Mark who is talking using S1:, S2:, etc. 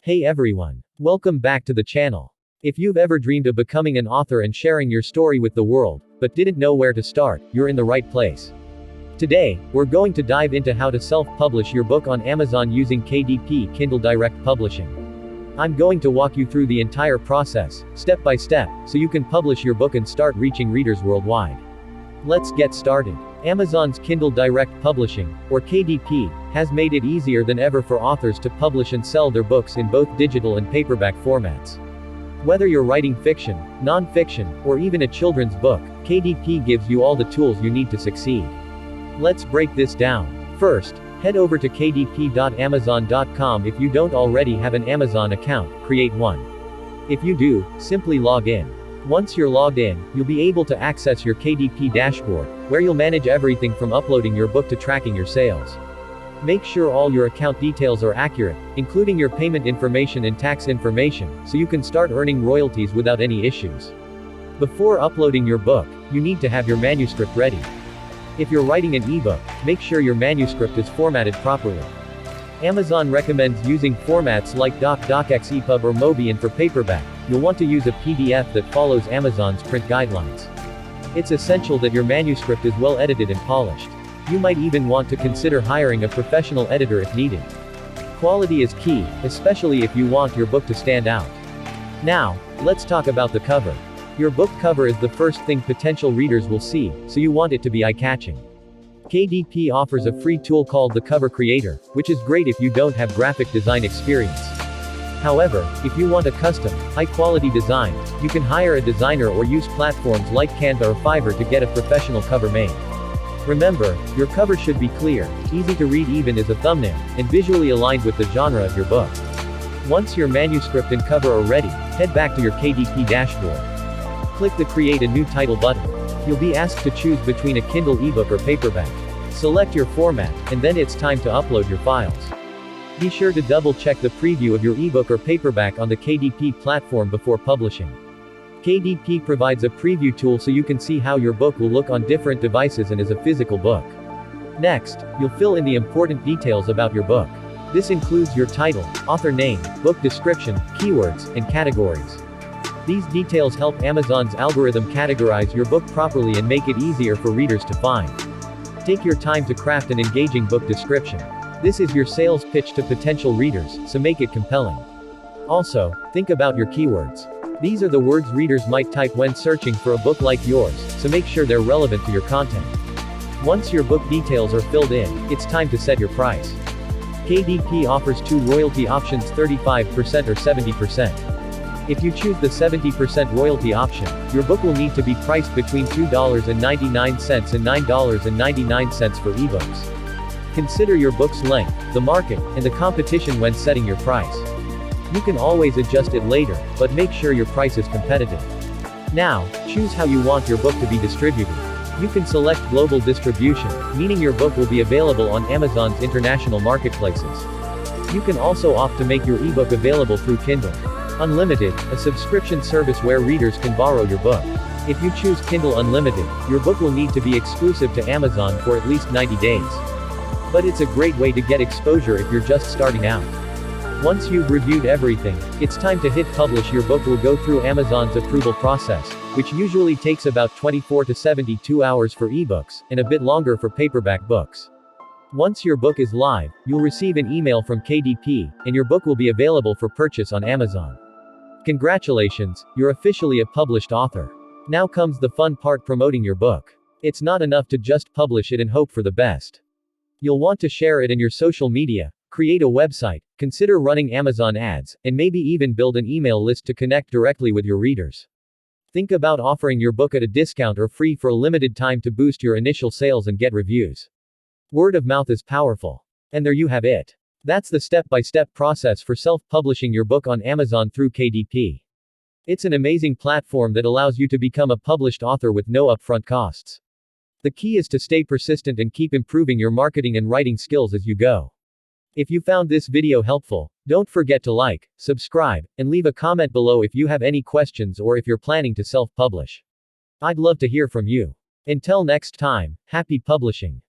S1: Hey everyone. Welcome back to the channel. If you've ever dreamed of becoming an author and sharing your story with the world, but didn't know where to start, you're in the right place. Today, we're going to dive into how to self-publish your book on Amazon using KDP Kindle Direct Publishing. I'm going to walk you through the entire process, step by step, so you can publish your book and start reaching readers worldwide. Let's get started. Amazon's Kindle Direct Publishing, or KDP, has made it easier than ever for authors to publish and sell their books in both digital and paperback formats. Whether you're writing fiction, non-fiction, or even a children's book, KDP gives you all the tools you need to succeed. Let's break this down. First, head over to kdp.amazon.com. If you don't already have an Amazon account, create one. If you do, simply log in. Once you're logged in, you'll be able to access your KDP dashboard, where you'll manage everything from uploading your book to tracking your sales. Make sure all your account details are accurate, including your payment information and tax information, so you can start earning royalties without any issues. Before uploading your book, you need to have your manuscript ready. If you're writing an ebook, make sure your manuscript is formatted properly. Amazon recommends using formats like Doc, DocX, EPUB, or Mobi, and for paperback, you'll want to use a PDF that follows Amazon's print guidelines. It's essential that your manuscript is well edited and polished. You might even want to consider hiring a professional editor if needed. Quality is key, especially if you want your book to stand out. Now, let's talk about the cover. Your book cover is the first thing potential readers will see, so you want it to be eye-catching. KDP offers a free tool called the Cover Creator, which is great if you don't have graphic design experience. However, if you want a custom, high-quality design, you can hire a designer or use platforms like Canva or Fiverr to get a professional cover made. Remember, your cover should be clear, easy to read even as a thumbnail, and visually aligned with the genre of your book. Once your manuscript and cover are ready, head back to your KDP dashboard. Click the Create a New Title button. You'll be asked to choose between a Kindle ebook or paperback. Select your format, and then it's time to upload your files. Be sure to double-check the preview of your ebook or paperback on the KDP platform before publishing. KDP provides a preview tool so you can see how your book will look on different devices and as a physical book. Next, you'll fill in the important details about your book. This includes your title, author name, book description, keywords, and categories. These details help Amazon's algorithm categorize your book properly and make it easier for readers to find. Take your time to craft an engaging book description. This is your sales pitch to potential readers, so make it compelling. Also, think about your keywords. These are the words readers might type when searching for a book like yours, so make sure they're relevant to your content. Once your book details are filled in, it's time to set your price. KDP offers two royalty options: 35% or 70%. If you choose the 70% royalty option, your book will need to be priced between $2.99 and $9.99 for ebooks. Consider your book's length, the market, and the competition when setting your price. You can always adjust it later, but make sure your price is competitive. Now, choose how you want your book to be distributed. You can select global distribution, meaning your book will be available on Amazon's international marketplaces. You can also opt to make your ebook available through Kindle Unlimited, a subscription service where readers can borrow your book. If you choose Kindle Unlimited, your book will need to be exclusive to Amazon for at least 90 days. But it's a great way to get exposure if you're just starting out. Once you've reviewed everything, it's time to hit publish. Your book will go through Amazon's approval process, which usually takes about 24 to 72 hours for ebooks, and a bit longer for paperback books. Once your book is live, you'll receive an email from KDP, and your book will be available for purchase on Amazon. Congratulations, you're officially a published author. Now comes the fun part: promoting your book. It's not enough to just publish it and hope for the best. You'll want to share it in your social media, create a website, consider running Amazon ads, and maybe even build an email list to connect directly with your readers. Think about offering your book at a discount or free for a limited time to boost your initial sales and get reviews. Word of mouth is powerful. And there you have it. That's the step-by-step process for self-publishing your book on Amazon through KDP. It's an amazing platform that allows you to become a published author with no upfront costs. The key is to stay persistent and keep improving your marketing and writing skills as you go. If you found this video helpful, don't forget to like, subscribe, and leave a comment below if you have any questions or if you're planning to self-publish. I'd love to hear from you. Until next time, happy publishing.